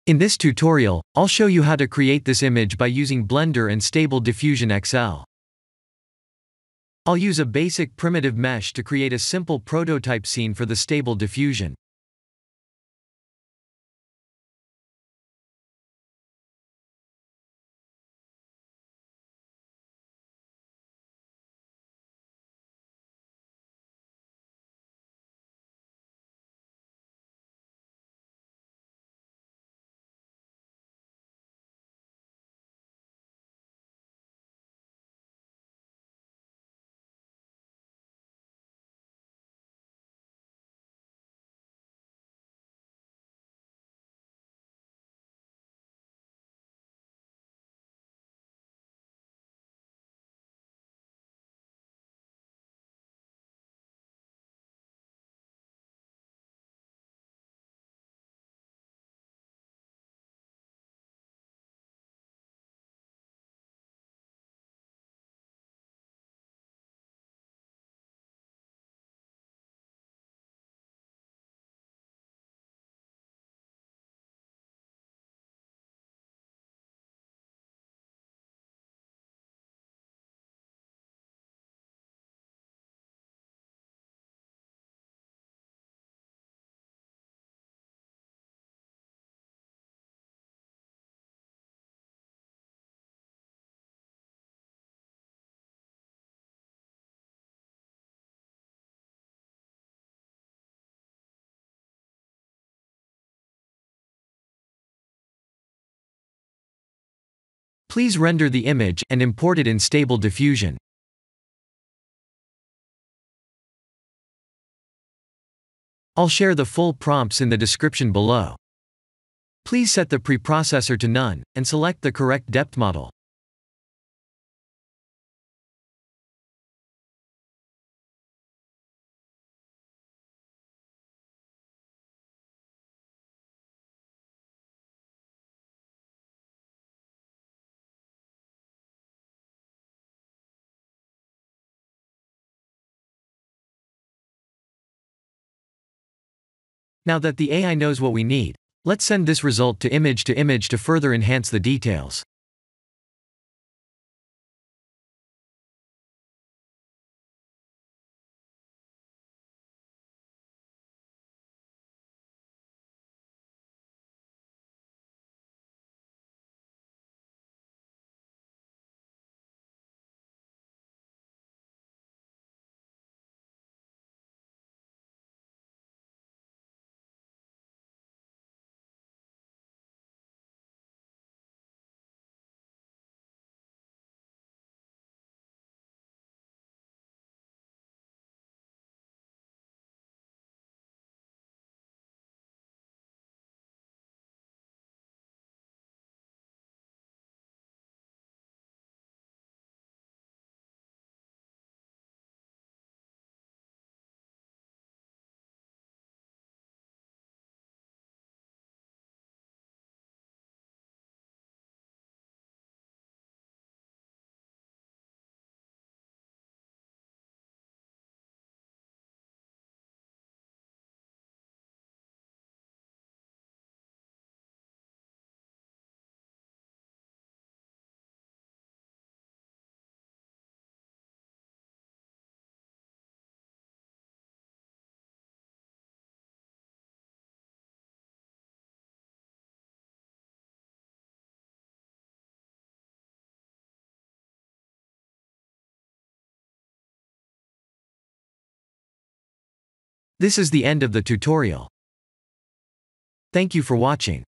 In this tutorial, I'll show you how to create this image by using Blender and Stable Diffusion XL. I'll use a basic primitive mesh to create a simple prototype scene for the Stable Diffusion. Please render the image and import it in Stable Diffusion. I'll share the full prompts in the description below. Please set the preprocessor to none, and select the correct depth model. Now that the AI knows what we need, let's send this result to image to further enhance the details. This is the end of the tutorial. Thank you for watching.